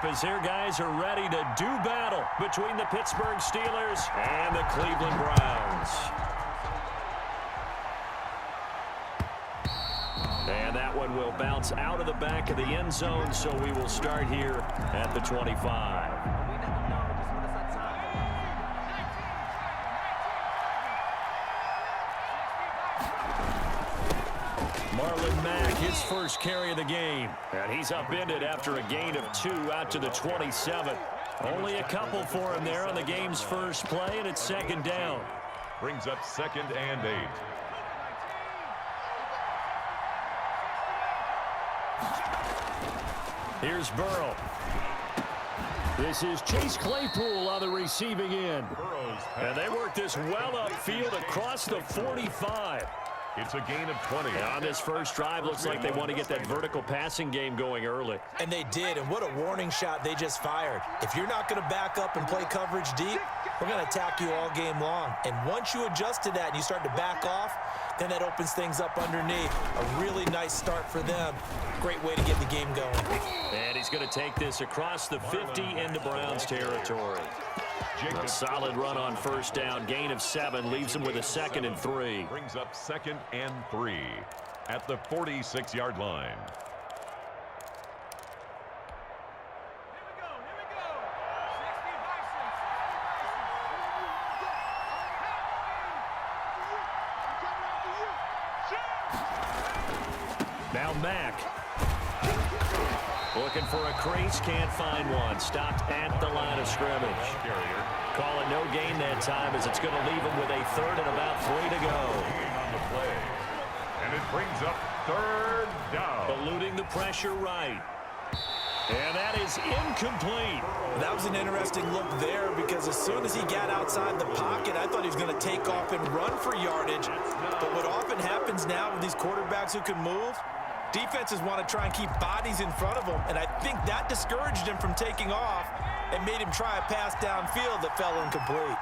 up as their guys are ready to do battle between the Pittsburgh Steelers and the Cleveland Browns. And that one will bounce out of the back of the end zone, so we will start here at the 25. Marlon Mack, his first carry of the game. And he's upended after a gain of 2 out to the 27. Only a couple for him there on the game's first play, and it's second down. Brings up 2nd and 8. Here's Burrow. This is Chase Claypool on the receiving end. And they work this well upfield across the 45. It's a gain of 20. On this first drive, looks like they want to get that vertical passing game going early. And they did, and what a warning shot they just fired. If you're not going to back up and play coverage deep, we're going to attack you all game long. And once you adjust to that and you start to back off, then that opens things up underneath. A really nice start for them. Great way to get the game going. And he's going to take this across the 50 into Browns territory. A solid run on first down. Gain of 7 leaves him with a 2nd and 3. Brings up 2nd and 3 at the 46-yard line. Now Mack. Looking for a crease, can't find one. Stopped at the line of scrimmage. Call it no gain that time as it's going to leave him with a 3rd and about 3 to go. On the play. And it brings up 3rd down. Eluding the pressure right. And that is incomplete. That was an interesting look there because as soon as he got outside the pocket, I thought he was going to take off and run for yardage. But what often happens now with these quarterbacks who can move, defenses want to try and keep bodies in front of them, and I think that discouraged him from taking off and made him try a pass downfield that fell incomplete.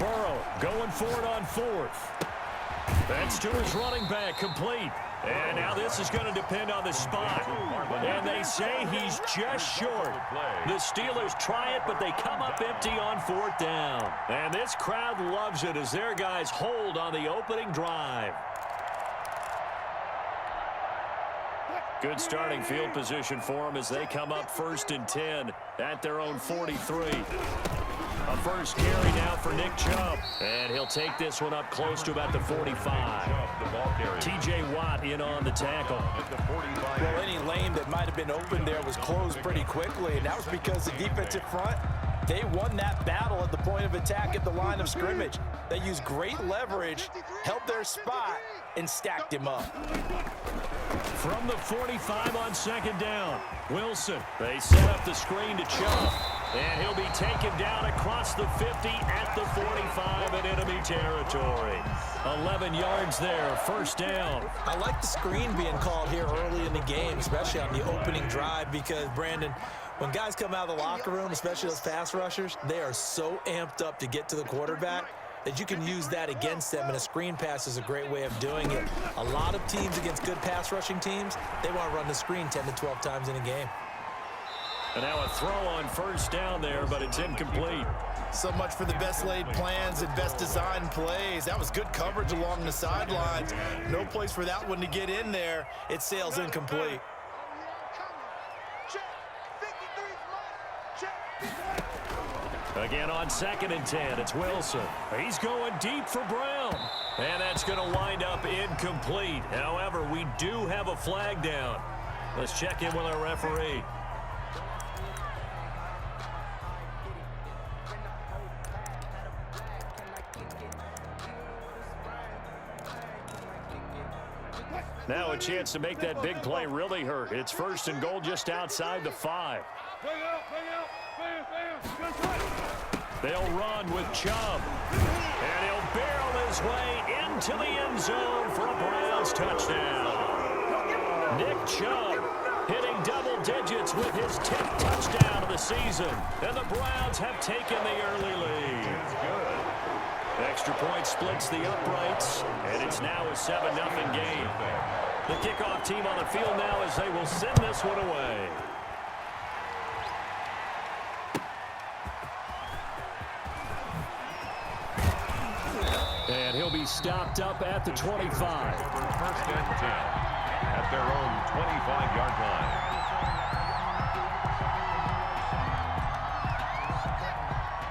Burrow going for it on 4th. That's to his running back, complete. And now this is going to depend on the spot. And they say he's just short. The Steelers try it, but they come up empty on 4th down. And this crowd loves it as their guys hold on the opening drive. Good starting field position for them as they come up 1st and 10 at their own 43. A first carry now for Nick Chubb. And he'll take this one up close to about the 45. T.J. Watt in on the tackle. Well, any lane that might have been open there was closed pretty quickly, and that was because the defensive front, they won that battle at the point of attack at the line of scrimmage. They used great leverage, held their spot, and stacked him up. From the 45 on 2nd down, Wilson. They set up the screen to Chubb. And he'll be taken down across the 50 at the 45 in enemy territory. 11 yards there, 1st down. I like the screen being called here early in the game, especially on the opening drive, because, Brandon, when guys come out of the locker room, especially those pass rushers, they are so amped up to get to the quarterback that you can use that against them, and a screen pass is a great way of doing it. A lot of teams against good pass rushing teams, they want to run the screen 10 to 12 times in a game. And now a throw on 1st down there, but it's incomplete. So much for the best laid plans and best designed plays. That was good coverage along the sidelines. No place for that one to get in there. It sails incomplete. Again on 2nd and 10, it's Wilson. He's going deep for Brown. And that's going to wind up incomplete. However, we do have a flag down. Let's check in with our referee. Now a chance to make that big play really hurt. It's 1st and goal just outside the 5. They'll run with Chubb. And he'll barrel his way into the end zone for a Browns touchdown. Nick Chubb hitting double digits with his 10th touchdown of the season. And the Browns have taken the early lead. Extra point splits the uprights, and it's now a 7-0 game. The kickoff team on the field now as they will send this one away. And he'll be stopped up at the 25. First and 10 at their own 25-yard line.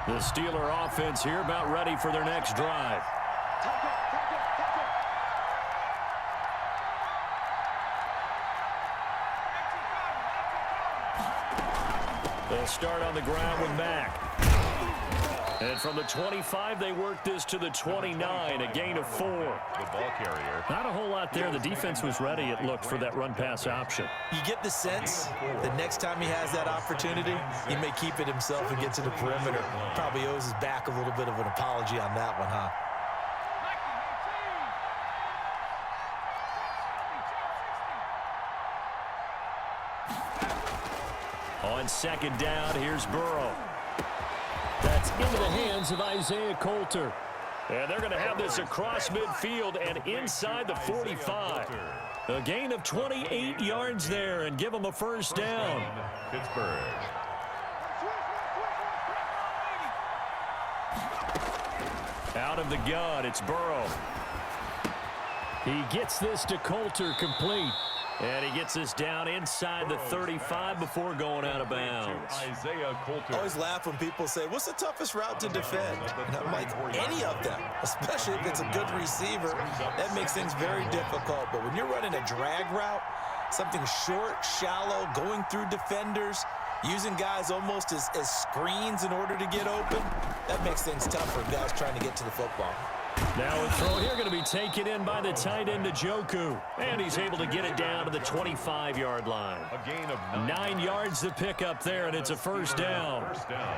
The Steeler offense here about ready for their next drive. They'll start on the ground with Mack. And from the 25, they work this to the 29, a gain of 4. The ball carrier. Not a whole lot there. The defense was ready, it looked, for that run-pass option. You get the sense that next time he has that opportunity, he may keep it himself and get to the perimeter. Probably owes his back a little bit of an apology on that one, huh? On second down, here's Burrow. That's into the hands of Isaiah Coulter. And they're going to have this across midfield and inside the 45. A gain of 28 yards there and give them a first down. Pittsburgh. Out of the gun, it's Burrow. He gets this to Coulter complete. And he gets this down inside the 35 before going out of bounds. Isaiah Coulter. I always laugh when people say, what's the toughest route to defend? And I'm like, any of them, especially if it's a good receiver. That makes things very difficult. But when you're running a drag route, something short, shallow, going through defenders, using guys almost as screens in order to get open, that makes things tough for guys trying to get to the football. Now a throw here going to be taken in by the tight end Njoku. And he's able to get it down to the 25-yard line. A gain of 9 yards to pick up there, and it's a first down. First down.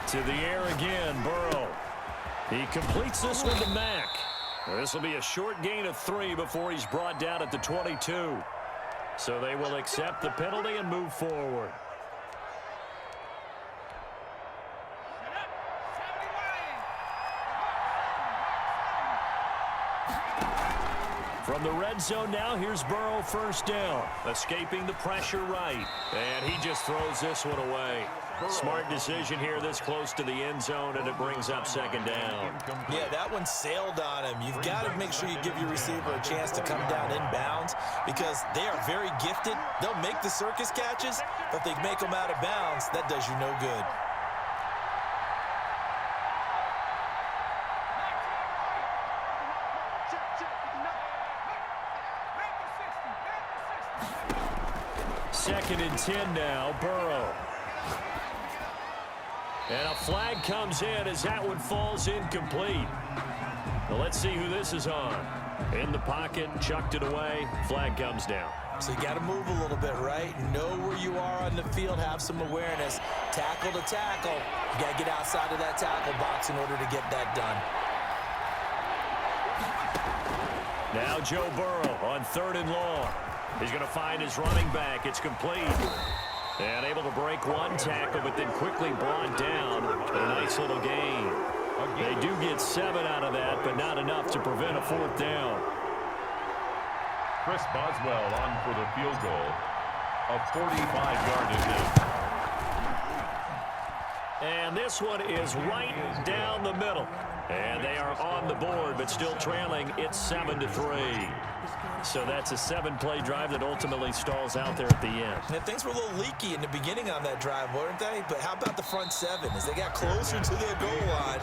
To the air again, Burrow. He completes this one to Mack. This will be a short gain of 3 before he's brought down at the 22. So they will accept the penalty and move forward. From the red zone now, here's Burrow first down. Escaping the pressure right. And he just throws this one away. Smart decision here this close to the end zone, and it brings up second down. Yeah, that one sailed on him. You've got to make sure you give your receiver a chance to come down inbounds because they are very gifted. They'll make the circus catches, but if they make them out of bounds, that does you no good. Second and 10 now, Burrow. And a flag comes in as that one falls incomplete. Well, let's see who this is on. In the pocket, chucked it away, flag comes down. So you got to move a little bit, right? Know where you are on the field, have some awareness. Tackle to tackle. You got to get outside of that tackle box in order to get that done. Now Joe Burrow on 3rd and long. He's going to find his running back. It's complete. And able to break one tackle, but then quickly brought down. A nice little gain. They do get 7 out of that, but not enough to prevent a 4th down. Chris Boswell on for the field goal. A 45-yard attempt. And this one is right down the middle. And they are on the board, but still trailing. It's 7-3. So that's a 7-play drive that ultimately stalls out there at the end. And things were a little leaky in the beginning on that drive, weren't they? But how about the front 7? As they got closer to their goal line,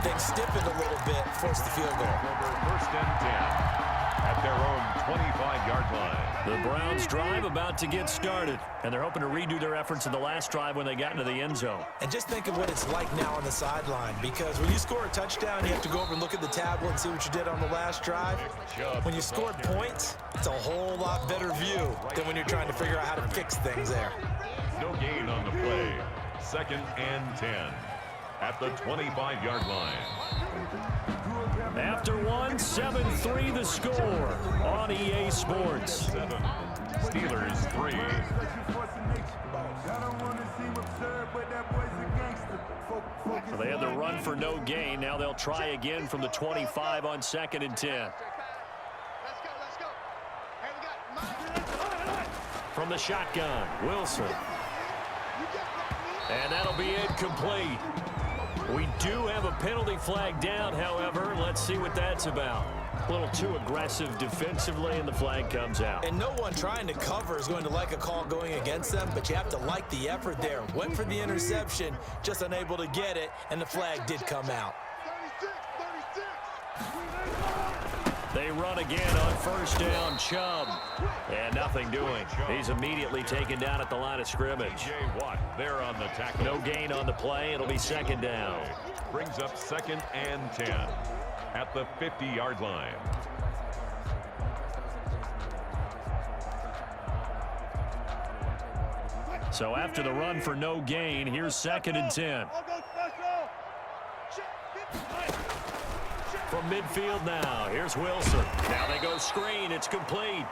things stiffened a little bit, forced the field goal. First and 10 at their own 25-yard line. The Browns drive about to get started, and they're hoping to redo their efforts in the last drive when they got into the end zone. And just think of what it's like now on the sideline, because when you score a touchdown, you have to go over and look at the tablet and see what you did on the last drive. When you scored points, it's a whole lot better view than when you're trying to figure out how to fix things there. No gain on the play. 2nd and 10 at the 25-yard line. After one, 7-3 the score on EA Sports. 7. Steelers 3. So they had the run for no gain. Now they'll try again from the 25 on 2nd and 10. From the shotgun, Wilson. And that'll be incomplete. We do have a penalty flag down, however. Let's see what that's about. A little too aggressive defensively, and the flag comes out. And no one trying to cover is going to like a call going against them, but you have to like the effort there. Went for the interception, just unable to get it, and the flag did come out. They run again on 1st down, Chubb. And nothing doing. He's immediately taken down at the line of scrimmage. Watt there on the tackle. No gain on the play. It'll be 2nd down. Brings up 2nd and 10 at the 50-yard line. So after the run for no gain, here's 2nd and 10. From midfield now, here's Wilson. Now they go screen. It's complete.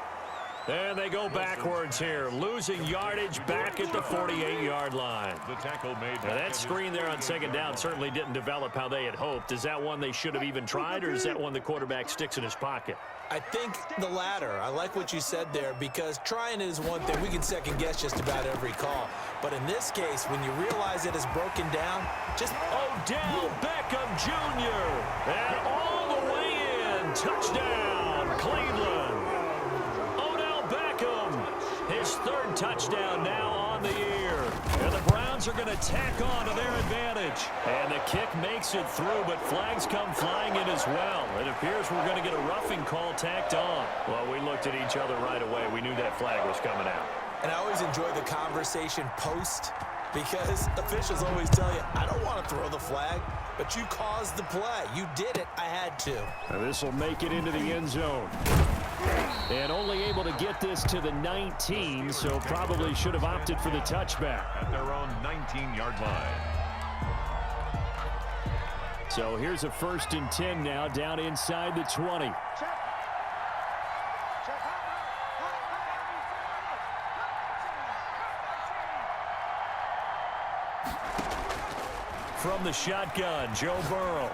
And they go backwards here, losing yardage back at the 48-yard line. The tackle made. Now that screen there on 2nd down certainly didn't develop how they had hoped. Is that one they should have even tried, or is that one the quarterback sticks in his pocket? I think the latter. I like what you said there, because trying is one thing. We can second guess just about every call. But in this case, when you realize it is broken down, just Odell Beckham Jr. And all the way in. Touchdown, Cleveland. Odell Beckham, his 3rd touchdown now on the year. And the Browns are going to tack on to their advantage. And the kick makes it through, but flags come flying in as well. It appears we're going to get a roughing call tacked on. Well, we looked at each other right away. We knew that flag was coming out. And I always enjoy the conversation post, because officials always tell you, I don't want to throw the flag, but you caused the play. You did it. I had to. Now this will make it into the end zone. And only able to get this to the 19, so probably should have opted for the touchback. At their own 19-yard line. So here's a 1st and 10 now, down inside the 20. From the shotgun, Joe Burrow.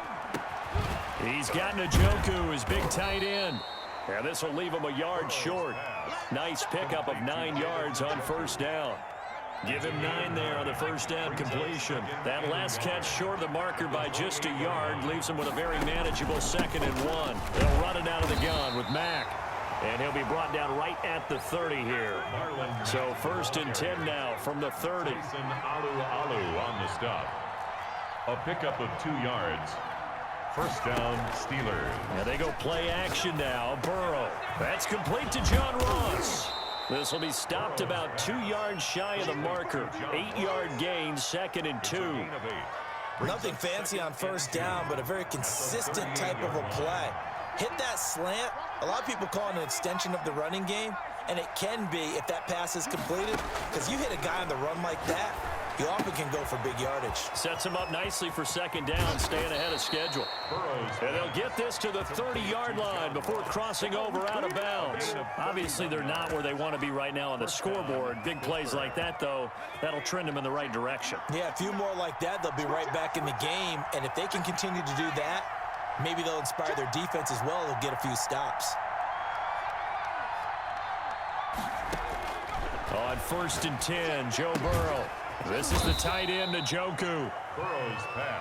He's got Njoku, his big tight end. Yeah, this will leave him a yard short. Nice pickup of 9 yards on 1st down. Give him 9 there on the 1st down completion. That last catch short of the marker by just a yard leaves him with a very manageable 2nd and 1. They'll run it out of the gun with Mack. And he'll be brought down right at the 30 here. So 1st and 10 now from the 30. Alu on the stop. A pickup of 2 yards. 1st down, Steelers. Yeah, they go play action now. Burrow. That's complete to John Ross. This will be stopped about 2 yards shy of the marker. 8-yard gain, 2nd and 2. Nothing fancy on 1st down, but a very consistent type of a play. Hit that slant. A lot of people call it an extension of the running game, and it can be if that pass is completed, because you hit a guy on the run like that, you often can go for big yardage. Sets him up nicely for 2nd down, staying ahead of schedule. And they'll get this to the 30-yard line before crossing over out of bounds. Obviously, they're not where they want to be right now on the scoreboard. Big plays like that, though, that'll trend them in the right direction. Yeah, a few more like that, they'll be right back in the game. And if they can continue to do that, maybe they'll inspire their defense as well. They'll get a few stops. On 1st and 10, Joe Burrow. This is the tight end, Njoku.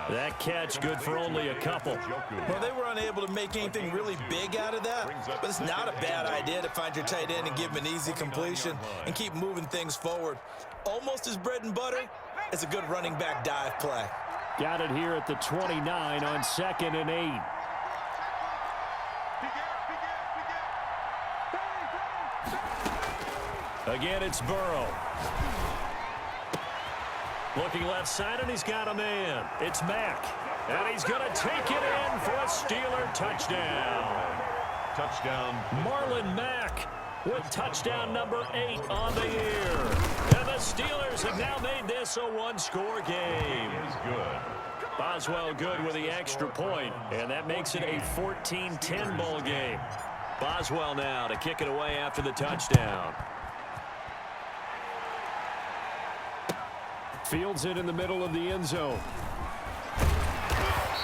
That catch good for only a couple. Well, they were unable to make anything really big out of that, but it's not a bad idea to find your tight end and give him an easy completion and keep moving things forward. Almost as bread and butter as a good running back dive play. Got it here at the 29 on 2nd and 8. Again, it's Burrow. Looking left side, and he's got a man. It's Mack. And he's going to take it in for a Steeler touchdown. Touchdown. Marlon Mack with touchdown number 8 on the year. And the Steelers have now made this a one-score game. Is good. Boswell good with the extra point, and that makes it a 14-10 ball game. Boswell now to kick it away after the touchdown. Fields it in the middle of the end zone.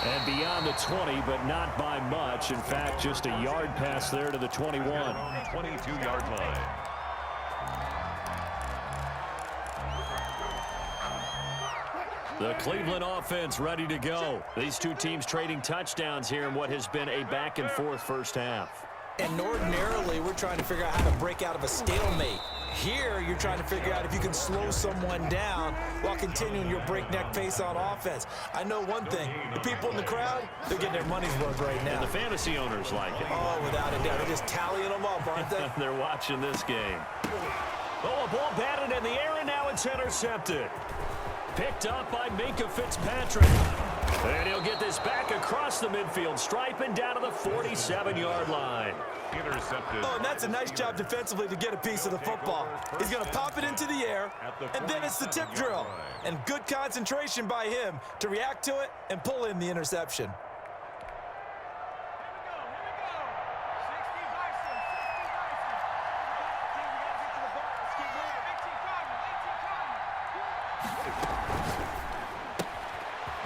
And beyond the 20, but not by much. In fact, just a yard pass there to the 21. 22-yard line. The Cleveland offense ready to go. These two teams trading touchdowns here in what has been a back-and-forth first half. And ordinarily, we're trying to figure out how to break out of a stalemate. Here, you're trying to figure out if you can slow someone down while continuing your breakneck pace on offense. I know one thing. The people in the crowd, they're getting their money's worth right now. And the fantasy owners like it. Oh, without a doubt. They're just tallying them up, aren't they? They're watching this game. Oh, a ball batted in the air, and now it's intercepted. Picked up by Minkah Fitzpatrick. And he'll get this back across the midfield stripe and down to the 47-yard line. Intercepted. Oh, and that's a nice job defensively to get a piece of the football. He's going to pop it into the air, and then it's the tip drill. And good concentration by him to react to it and pull in the interception.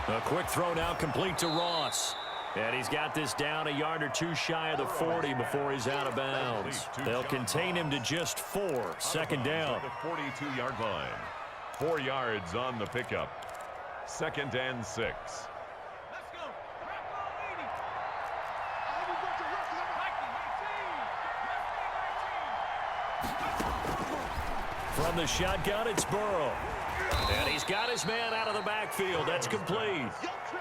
A quick throw now complete to Ross. And he's got this down a yard or two shy of the 40 before he's out of bounds. They'll contain him to just 4. Second down. The 42-yard line. 4 yards on the pickup. 2nd and 6. From the shotgun, it's Burrow. And he's got his man out of the backfield. That's complete.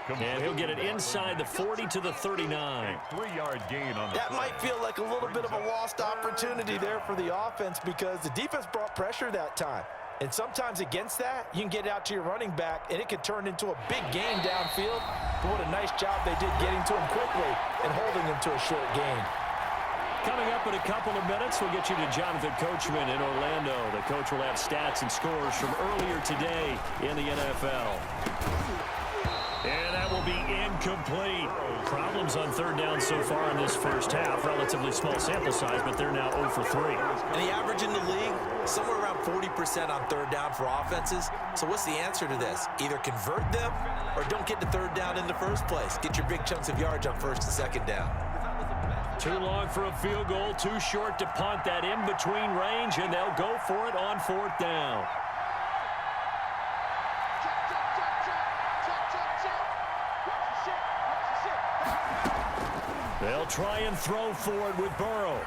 And he'll get it inside the 40 to the 39. 3-yard gain on the That play. might feel like a little bit of a lost opportunity there for the offense because the defense brought pressure that time. And sometimes against that, you can get out to your running back, and it could turn into a big gain downfield. But what a nice job they did getting to him quickly and holding him to a short gain. Coming up in a couple of minutes, we'll get you to Jonathan Coachman in Orlando. The coach will have stats and scores from earlier today in the NFL. And that will be incomplete. Problems on third down so far in this first half. Relatively small sample size, but they're now 0 for 3. And the average in the league, somewhere around 40% on third down for offenses. So what's the answer to this? Either convert them or don't get to third down in the first place. Get your big chunks of yards on first and second down. Too long for a field goal, too short to punt. That in-between range, and they'll go for it on 4th down. They'll try and throw for it with Burrow.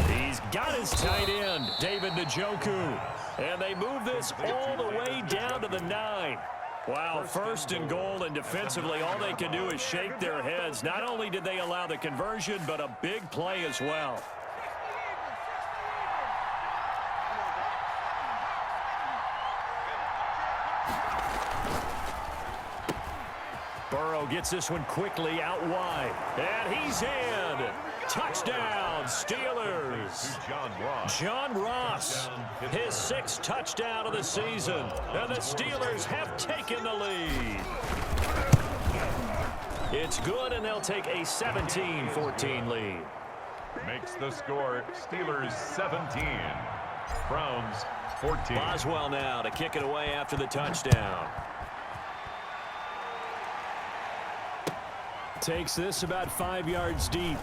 He's got his tight end, David Njoku. And they move this all the way down to the 9. Wow, 1st and goal, and defensively all they can do is shake their heads. Not only did they allow the conversion, but a big play as well. Burrow gets this one quickly out wide. And he's in. Touchdown, Steelers. John Ross, his 6th touchdown of the season. And the Steelers have taken the lead. It's good, and they'll take a 17-14 lead. Makes the score Steelers 17. Browns 14. Boswell now to kick it away after the touchdown. Takes this about 5 yards deep.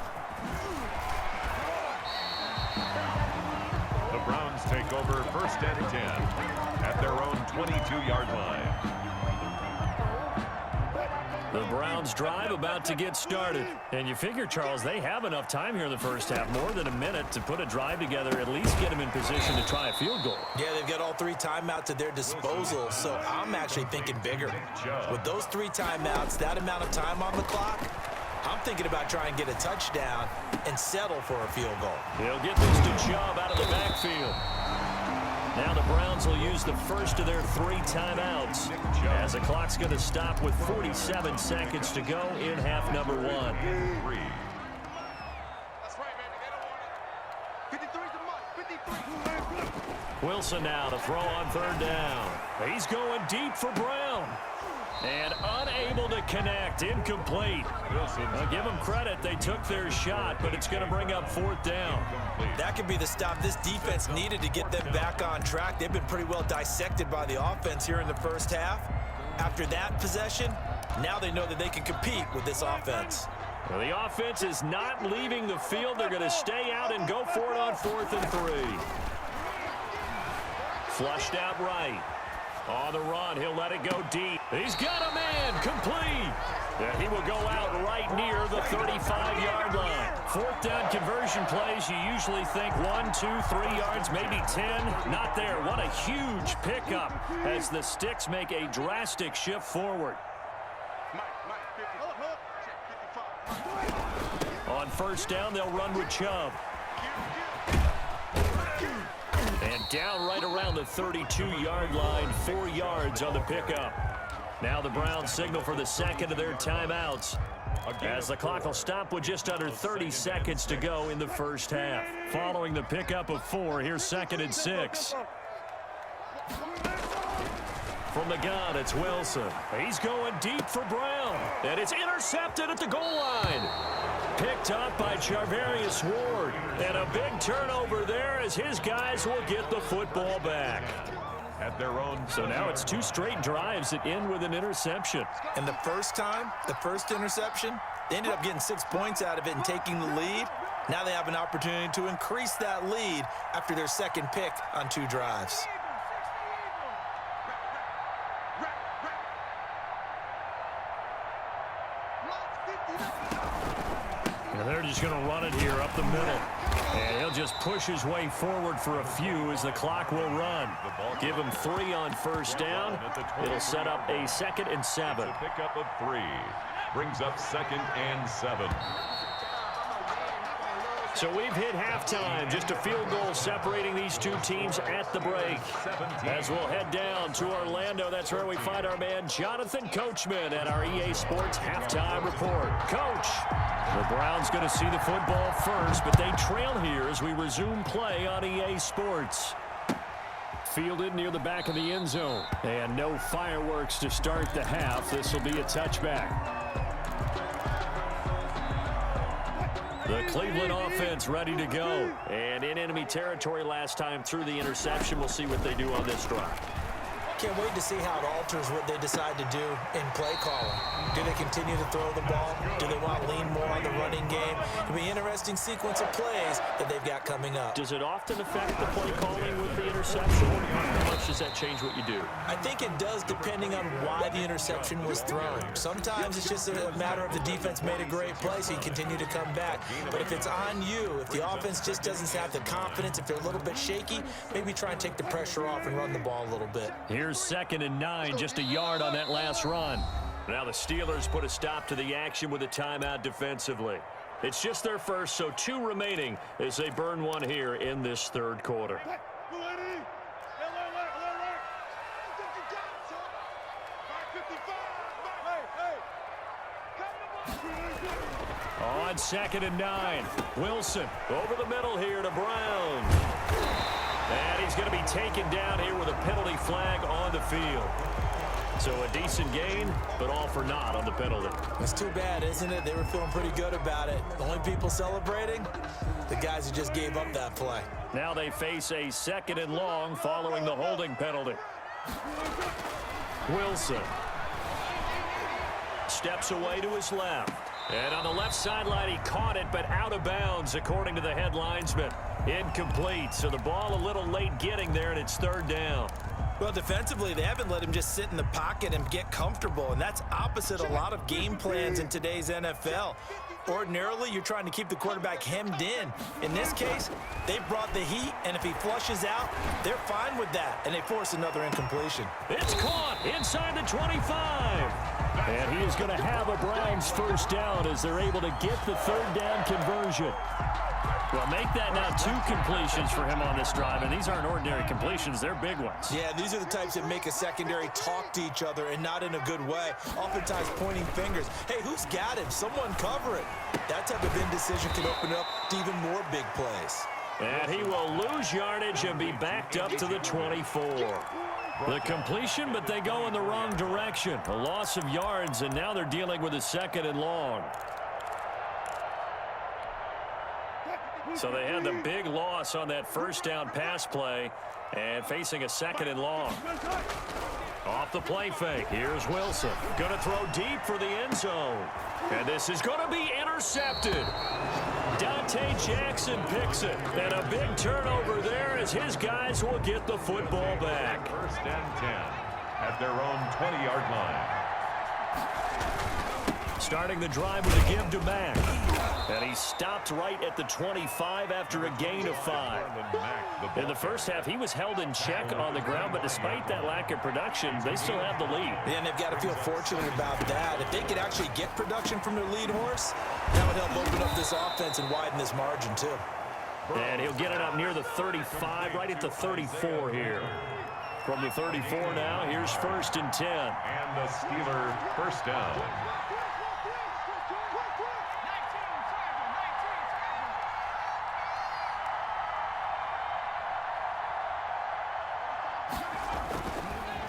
The Browns take over 1st and 10 at their own 22-yard line. The Browns drive about to get started. And you figure, Charles, they have enough time here in the first half, more than a minute, to put a drive together, at least get them in position to try a field goal. Yeah, they've got all 3 timeouts at their disposal, so I'm actually thinking bigger. With those 3 timeouts, that amount of time on the clock, I'm thinking about trying to get a touchdown and settle for a field goal. He'll get this to Chubb out of the backfield. Now the Browns will use the first of their 3 timeouts as the clock's going to stop with 47 seconds to go in half number 1. That's right, baby. They don't want it. 53's the month. 53. Wilson now to throw on 3rd down. He's going deep for Brown. And unable to connect. Incomplete. I'll give them credit. They took their shot, but it's going to bring up 4th down. That could be the stop this defense needed to get them back on track. They've been pretty well dissected by the offense here in the first half. After that possession, now they know that they can compete with this offense. Well, the offense is not leaving the field. They're going to stay out and go for it on 4th and 3. Flushed out right. On the run, he'll let it go deep. He's got a man, complete. And he will go out right near the 35-yard line. 4th down conversion plays, you usually think 1, 2, 3 yards, maybe 10. Not there. What a huge pickup as the Sticks make a drastic shift forward. On 1st down, they'll run with Chubb. And down right around the 32-yard line, 4 yards on the pickup. Now the Browns signal for the second of their timeouts, as the clock will stop with just under 30 seconds to go in the first half. Following the pickup of 4, here's 2nd and 6. From the gun, it's Wilson. He's going deep for Brown. And it's intercepted at the goal line. Picked up by Charvarius Ward. And a big turnover there as his guys will get the football back. At their own. So now it's 2 straight drives that end with an interception. And the first time, the first interception, they ended up getting 6 points out of it and taking the lead. Now they have an opportunity to increase that lead after their second pick on 2 drives. And they're just going to run it here up the middle. And he'll just push his way forward for a few as the clock will run. Give him 3 on 1st down. It'll set up a 2nd and 7. A pickup of 3. Brings up 2nd and 7. So we've hit halftime. Just a field goal separating these 2 teams at the break. As we'll head down to Orlando, that's where we find our man Jonathan Coachman at our EA Sports Halftime Report. Coach, the Browns going to see the football first, but they trail here as we resume play on EA Sports. Fielded near the back of the end zone. And no fireworks to start the half. This will be a touchback. The Cleveland offense ready to go. And in enemy territory last time through the interception. We'll see what they do on this drive. Can't wait to see how it alters what they decide to do in play calling. Do they continue to throw the ball? Do they want to lean more on the running game? It'll be an interesting sequence of plays that they've got coming up. Does it often affect the play calling with the interception? How much does that change what you do? I think it does, depending on why the interception was thrown. Sometimes it's just a matter of the defense made a great play, so you continue to come back. But if it's on you, if the offense just doesn't have the confidence, if they're a little bit shaky, maybe try and take the pressure off and run the ball a little bit. Here's 2nd and 9, just a yard on that last run. Now the Steelers put a stop to the action with a timeout defensively. It's just their first, so 2 remaining as they burn 1 here in this 3rd quarter. On 2nd and 9, Wilson over the middle here to Brown. And he's going to be taken down here with a penalty flag on the field. So a decent gain, but all for naught on the penalty. It's too bad, isn't it? They were feeling pretty good about it. The only people celebrating, the guys who just gave up that play. Now they face a 2nd and long following the holding penalty. Wilson steps away to his left. And on the left sideline, he caught it, but out of bounds, according to the head linesman. Incomplete, so the ball a little late getting there, and it's 3rd down. Well, defensively, they haven't let him just sit in the pocket and get comfortable, and that's opposite a lot of game plans in today's NFL. Ordinarily, you're trying to keep the quarterback hemmed in. In this case, they brought the heat, and if he flushes out, they're fine with that, and they force another incompletion. It's caught inside the 25. And he is going to have a Browns 1st down as they're able to get the 3rd down conversion. Well, make that now 2 completions for him on this drive, and these aren't ordinary completions. They're big ones. Yeah, these are the types that make a secondary talk to each other and not in a good way. Oftentimes pointing fingers. Hey, who's got him? Someone cover it. That type of indecision can open up to even more big plays. And he will lose yardage and be backed up to the 24. The completion, but they go in the wrong direction. A loss of yards, and now they're dealing with a 2nd and long. So they had the big loss on that 1st down pass play and facing a 2nd and long. Off the play fake. Here's Wilson. Going to throw deep for the end zone. And this is going to be intercepted. Dante Jackson picks it. And a big turnover there as his guys will get the football back. 1st and 10 at their own 20-yard line. Starting the drive with a give to Mack. And he stopped right at the 25 after a gain of 5. In the first half, he was held in check on the ground, but despite that lack of production, they still have the lead. And they've got to feel fortunate about that. If they could actually get production from their lead horse, that would help open up this offense and widen this margin, too. And he'll get it up near the 35, right at the 34 here. From the 34 now, here's 1st and 10. And the Steeler 1st down.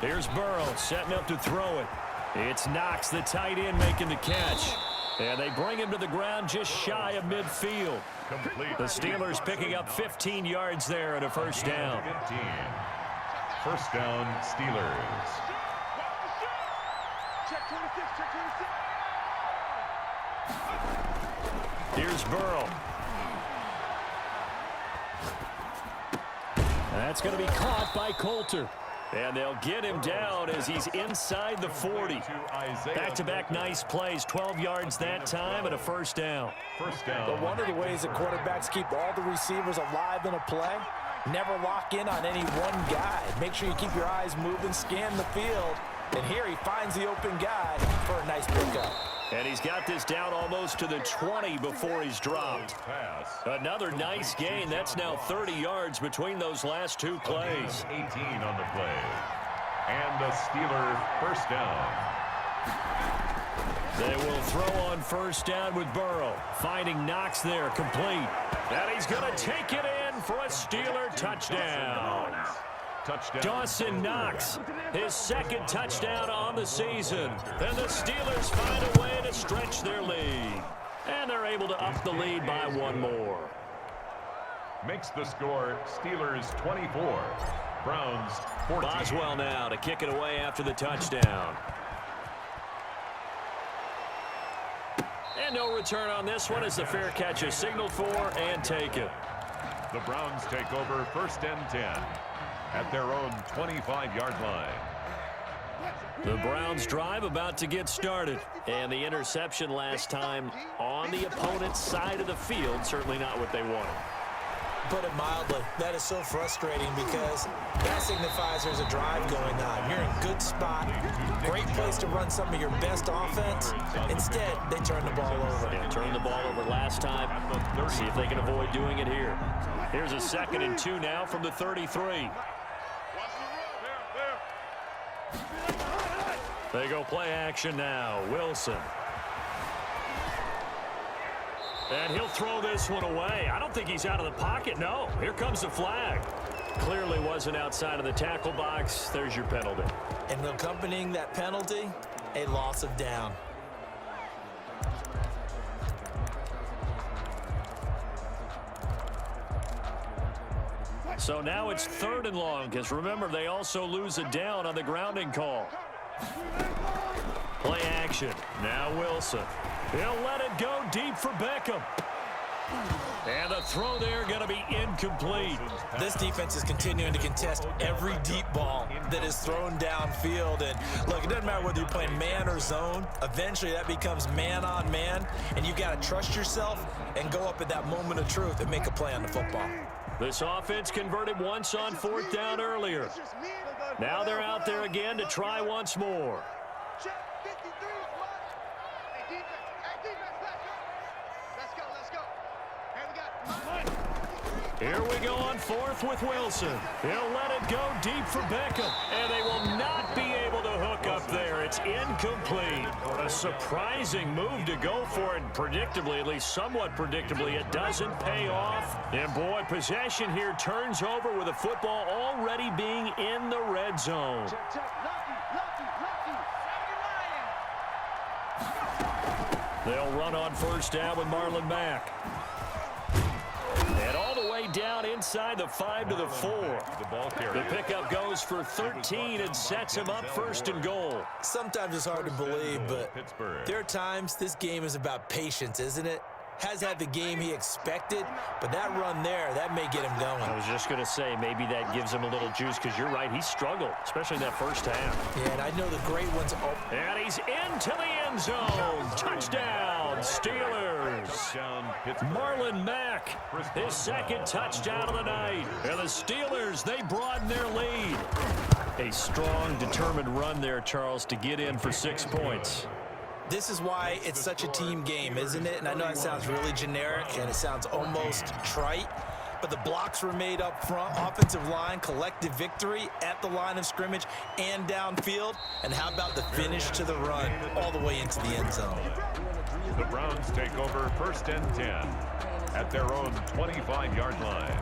Here's Burrow setting up to throw it. It's Knox, the tight end, making the catch. And they bring him to the ground just shy of midfield. Complete. The Steelers picking up 15 yards there and a 1st down. 15. 1st down, Steelers. Check 26, check 26. Here's Burrow. That's going to be caught by Coulter. And they'll get him down as he's inside the 40. Back-to-back nice plays, 12 yards that time and a 1st down. 1st down. But one of the ways that quarterbacks keep all the receivers alive in a play, never lock in on any one guy. Make sure you keep your eyes moving, scan the field. And here he finds the open guy for a nice pickup. And he's got this down almost to the 20 before he's dropped. Another nice gain. That's now 30 yards between those last 2 plays. 18 on the play. And the Steeler 1st down. They will throw on 1st down with Burrow. Finding Knox there, complete. And he's going to take it in for a Steeler touchdown. Touchdown. Dawson Knox, his 2nd touchdown on the season. And the Steelers find a way to stretch their lead. And they're able to up the lead by 1 more. Makes the score Steelers 24, Browns 14. Boswell now to kick it away after the touchdown. And no return on this one as the fair catch is signaled for and taken. The Browns take over 1st and 10 at their own 25-yard line. The Browns drive about to get started. And the interception last time on the opponent's side of the field, certainly not what they wanted. Put it mildly, that is so frustrating because that signifies there's a drive going on. You're in a good spot, great place to run some of your best offense. Instead, they turn the ball over. They turned the ball over last time. See if they can avoid doing it here. Here's a 2nd and 2 now from the 33. They go play action now. Wilson. And he'll throw this one away. I don't think he's out of the pocket. No, here comes the flag. Clearly wasn't outside of the tackle box. There's your penalty. And accompanying that penalty, a loss of down. So now it's 3rd and long because remember they also lose a down on the grounding call. Play action. Now Wilson. He'll let it go deep for Beckham. And the throw there going to be incomplete. This defense is continuing to contest every deep ball that is thrown downfield. And look, it doesn't matter whether you're playing man or zone. Eventually that becomes man on man. And you got to trust yourself and go up at that moment of truth and make a play on the football. This offense converted once on 4th down earlier. Now they're out there again to try once more. Here we go on 4th with Wilson. He'll let it go deep for Beckham. And they will not be able to hook up there. It's incomplete. A surprising move to go for it. Predictably, at least somewhat predictably, it doesn't pay off. And boy, possession here turns over with the football already being in the red zone. They'll run on first down with Marlon Mack. And all the way down inside the 5 to the 4. The pickup goes for 13 and sets him up first and goal. Sometimes it's hard to believe, but there are times this game is about patience, isn't it? Has had the game he expected, but that run there, that may get him going. I was just going to say, maybe that gives him a little juice, because you're right, he struggled, especially in that first half. Yeah, and I know the great ones. And he's into the end zone. Touchdown, Steelers. Marlon Mack, his second touchdown of the night. And the Steelers, they broaden their lead. A strong, determined run there, Charles, to get in for 6 points. This is why it's such a team game, isn't it? And I know it sounds really generic and it sounds almost trite, but the blocks were made up front, offensive line, collective victory at the line of scrimmage and downfield. And how about the finish to the run all the way into the end zone? The Browns take over first and 10 at their own 25-yard line.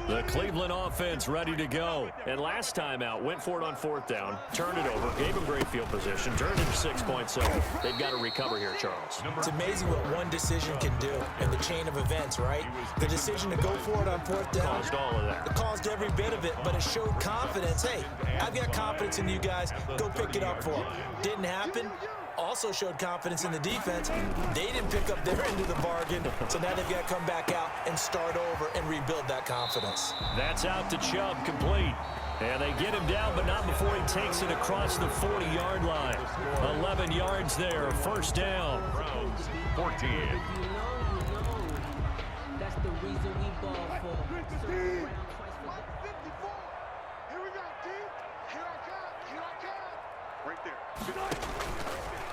The Cleveland offense ready to go. And last time out, went for it on fourth down, turned it over, gave him great field position, turned it to 6 points. So they've got to recover here, Charles. It's amazing what one decision can do in the chain of events, right? The decision to go for it on fourth down. Caused all of that. It caused every bit of it, but it showed confidence. Hey, I've got confidence in you guys. Go pick it up for them. Didn't happen. Also showed confidence in the defense. They didn't pick up their end of the bargain, so now they've got to come back out and start over and rebuild that confidence. That's out to Chubb, complete. And they get him down, but not before he takes it across the 40-yard line. 11 yards there, first down. Browns 14. That's the reason we ball for. 154. Here we go, team. Here I come. Here I come. Right there.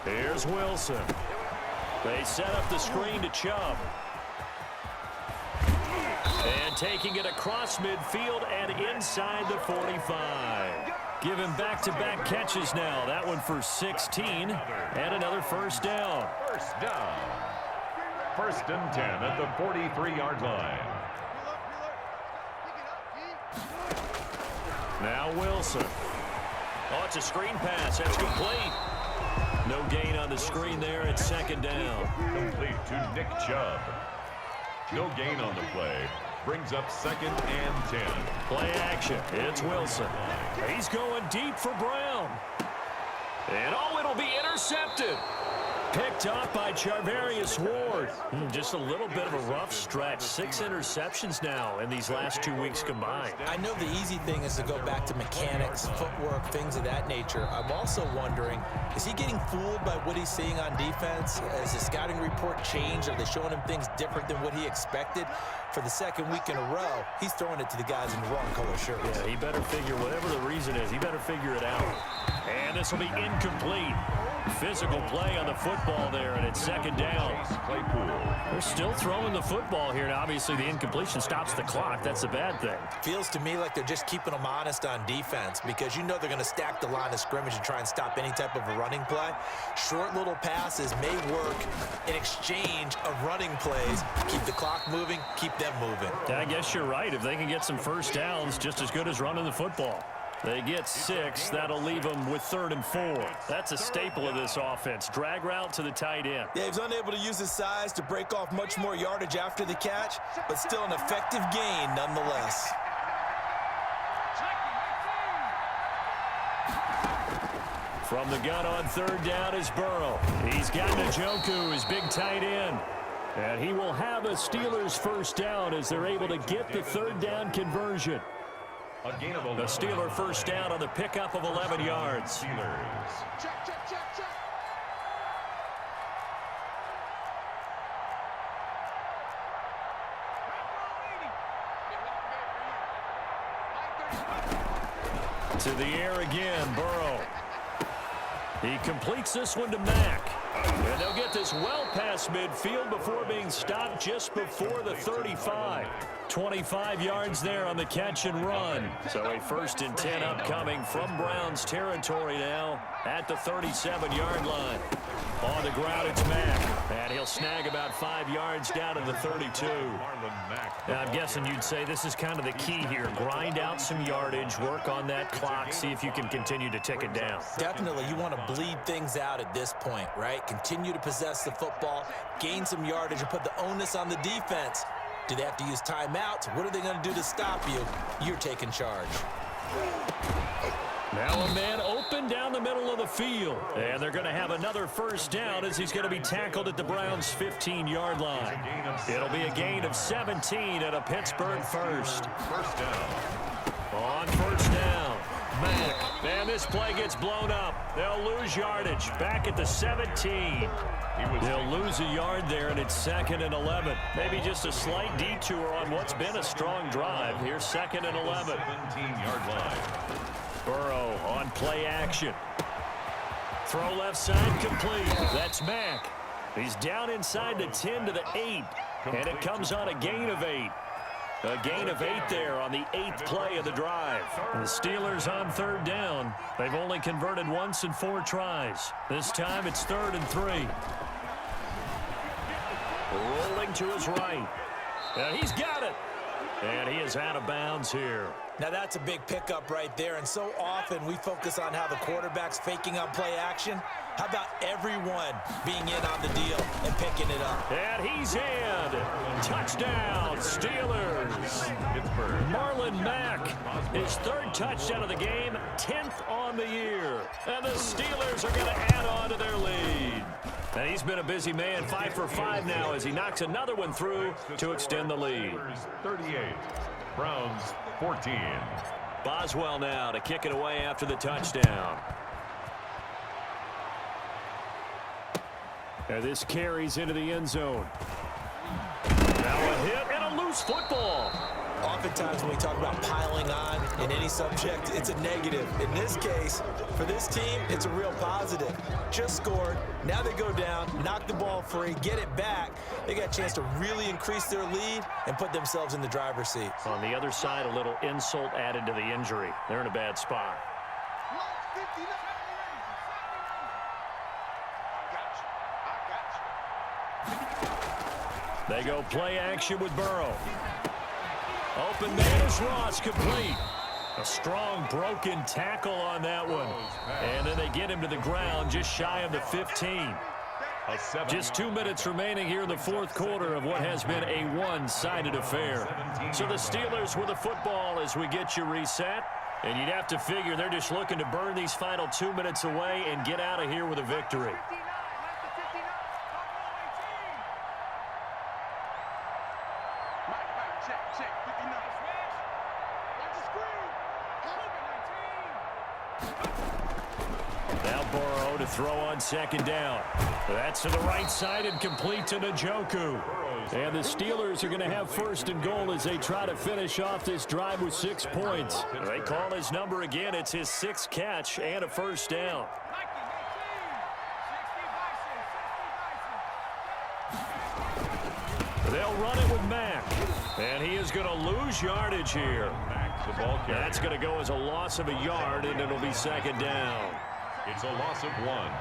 Here's Wilson. They set up the screen to Chubb. And taking it across midfield and inside the 45. Give him back-to-back catches now. That one for 16 and another first down. First down. First and 10 at the 43-yard line. Now Wilson. Oh, it's a screen pass. That's complete. No gain on the screen there at second down. Complete to Nick Chubb. No gain on the play. Brings up second and 10. Play action. It's Wilson. He's going deep for Brown. And oh, it'll be intercepted. Picked up by Charvarius Ward. Just a little bit of a rough stretch. 6 interceptions now in these last 2 weeks combined. I know the easy thing is to go back to mechanics, footwork, things of that nature. I'm also wondering, is he getting fooled by what he's seeing on defense? Has the scouting report changed? Are they showing him things different than what he expected? For the second week in a row, he's throwing it to the guys in the wrong color shirts. Yeah, he better figure, whatever the reason is, he better figure it out. And this will be incomplete. Physical play on the football there, and it's second down. They're still throwing the football here, and obviously the incompletion stops the clock. That's the bad thing. Feels to me like they're just keeping them honest on defense, because you know they're going to stack the line of scrimmage and try and stop any type of a running play. Short little passes may work in exchange of running plays. Keep the clock moving, keep them moving. I guess you're right. If they can get some first downs, just as good as running the football. They get 6. That'll leave them with 3rd and 4. That's a staple of this offense. Drag route to the tight end. Yeah, he's unable to use his size to break off much more yardage after the catch, but still an effective gain nonetheless. From the gun on 3rd down is Burrow. He's got Njoku, his big tight end. And he will have a Steelers first down as they're able to get the 3rd down conversion. A gain of The Steeler first down on the pickup of 11 yards. Steelers. Check, check, check, check. To the air again, Burrow. He completes this one to Mack. And they'll get this well past midfield before being stopped just before the 35. 25 yards there on the catch and run. So a 1st and 10 upcoming from Browns territory now at the 37-yard line. On the ground, it's Mack. And he'll snag about 5 yards down to the 32. Now, I'm guessing you'd say this is kind of the key here. Grind out some yardage, work on that clock, see if you can continue to tick it down. Definitely, you want to bleed things out at this point, right? Continue to possess the football, gain some yardage, and put the onus on the defense. Do they have to use timeouts? What are they going to do to stop you? You're taking charge. Now a man open down the middle of the field. And they're going to have another 1st down as he's going to be tackled at the Browns' 15-yard line. It'll be a gain of 17 at a Pittsburgh 1st. On 1st down, Mack. And this play gets blown up. They'll lose yardage. Back at the 17. They'll lose a yard there, and it's 2nd and 11. Maybe just a slight detour on what's been a strong drive. Here's 2nd and 11. 17-yard line. Burrow on play action. Throw left side complete. That's Mack. He's down inside the 10 to the 8, and it comes on a gain of 8. A gain of 8 there on the 8th play of the drive. The Steelers on 3rd down. They've only converted once in 4 tries. This time it's 3rd and 3. Rolling to his right. And he's got it. And he is out of bounds here. Now that's a big pickup right there, and so often we focus on how the quarterback's faking on play action. How about everyone being in on the deal and picking it up? And he's in. Touchdown, Steelers. Marlon Mack, his 3rd touchdown of the game, 10th on the year. And the Steelers are going to add on to their lead. And he's been a busy man, 5 for 5 now as he knocks another one through to extend the lead. 38, Browns 14. Boswell now to kick it away after the touchdown. And this carries into the end zone. Now a hit and a loose football. Oftentimes when we talk about piling on in any subject, it's a negative. In this case, for this team, it's a real positive. Just scored. Now they go down, knock the ball free, get it back. They got a chance to really increase their lead and put themselves in the driver's seat. On the other side, a little insult added to the injury. They're in a bad spot. They go play action with Burrow. Open man is Ross, complete. A strong broken tackle on that one. And then they get him to the ground just shy of the 15. Just 2 minutes remaining here in the 4th quarter of what has been a one-sided affair. So the Steelers with the football as we get you reset. And you'd have to figure they're just looking to burn these final 2 minutes away and get out of here with a victory. Now Burrow to throw on 2nd down. That's to the right side and complete to Njoku. And the Steelers are going to have 1st and goal as they try to finish off this drive with 6 points. They call his number again. It's his 6th catch and a 1st down. They'll run it with Mack. And he is going to lose yardage here. That's going to go as a loss of a yard, and it'll be 2nd down. It's a loss of 1.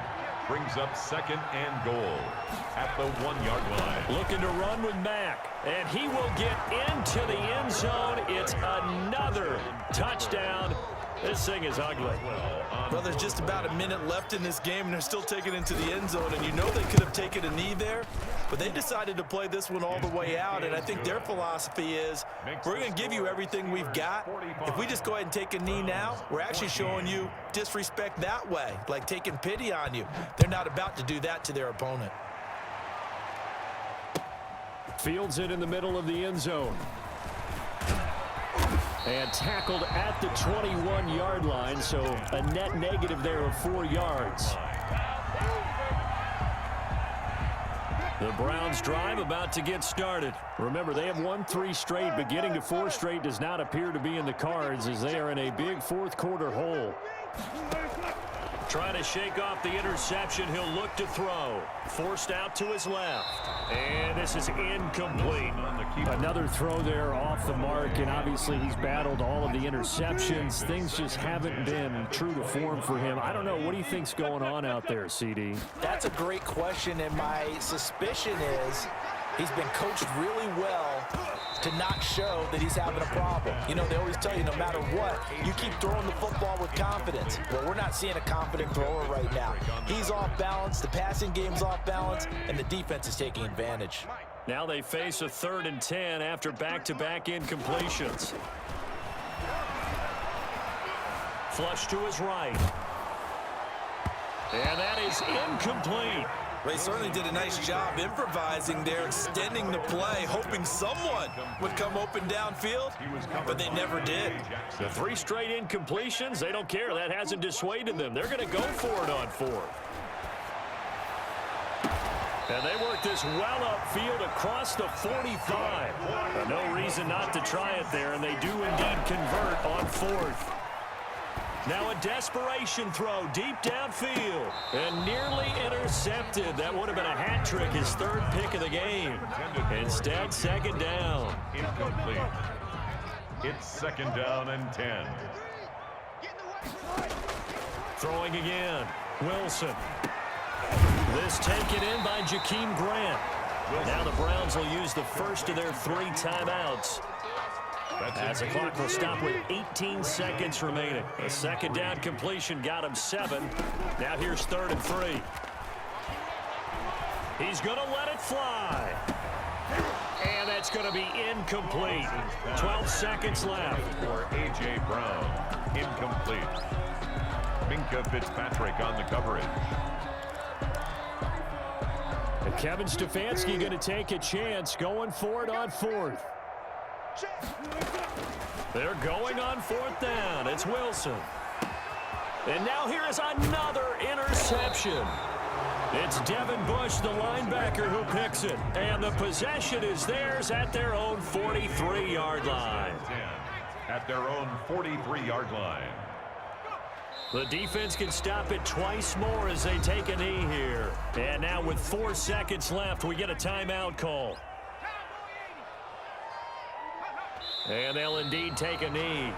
Brings up 2nd and goal at the 1-yard line. Looking to run with Mack, and he will get into the end zone. It's another touchdown. This thing is ugly. Well, there's just about a minute left in this game, and they're still taking it into the end zone. And you know they could have taken a knee there, but they decided to play this one all the way out. And I think their philosophy is, we're going to give you everything we've got. If we just go ahead and take a knee now, we're actually showing you disrespect that way, like taking pity on you. They're not about to do that to their opponent. Fields it in the middle of the end zone. And tackled at the 21-yard line, so a net negative there of 4 yards. The Browns drive about to get started. Remember, they have won 3 straight, but getting to 4 straight does not appear to be in the cards as they are in a big 4th quarter hole. Trying to shake off the interception. He'll look to throw. Forced out to his left. And this is incomplete. Another throw there off the mark, and obviously he's battled all of the interceptions. Things just haven't been true to form for him. I don't know. What do you think's going on out there, CD? That's a great question, and my suspicion is he's been coached really well to not show that he's having a problem. You know, they always tell you no matter what, you keep throwing the football with confidence. Well, we're not seeing a confident thrower right now. He's off balance, the passing game's off balance, and the defense is taking advantage. Now they face a 3rd and 10 after back-to-back incompletions. Flush to his right. And that is incomplete. They certainly did a nice job improvising there, extending the play, hoping someone would come open downfield, but they never did. The 3 straight incompletions, they don't care. That hasn't dissuaded them. They're going to go for it on 4th. And they work this well upfield across the 45. But no reason not to try it there, and they do indeed convert on 4th. Now a desperation throw deep downfield and nearly intercepted. That would have been a hat trick, his 3rd pick of the game. Instead, 2nd down. Incomplete. It's 2nd down and 10. Throwing again. Wilson. This taken in by Jakeem Grant. Now the Browns will use the first of their 3 timeouts. As the clock will stop with 18 seconds remaining. A 2nd down completion got him 7. Now here's 3rd and 3. He's going to let it fly. And that's going to be incomplete. 12 seconds left. For A.J. Brown. Incomplete. Minka Fitzpatrick on the coverage. And Kevin Stefanski going to take a chance going for it on 4th. They're going on 4th down. It's Wilson. And now here is another interception. It's Devin Bush, the linebacker, who picks it. And the possession is theirs at their own 43-yard line. At their own 43-yard line. The defense can stop it twice more as they take a knee here. And now with 4 seconds left, we get a timeout call. And they'll indeed take a knee.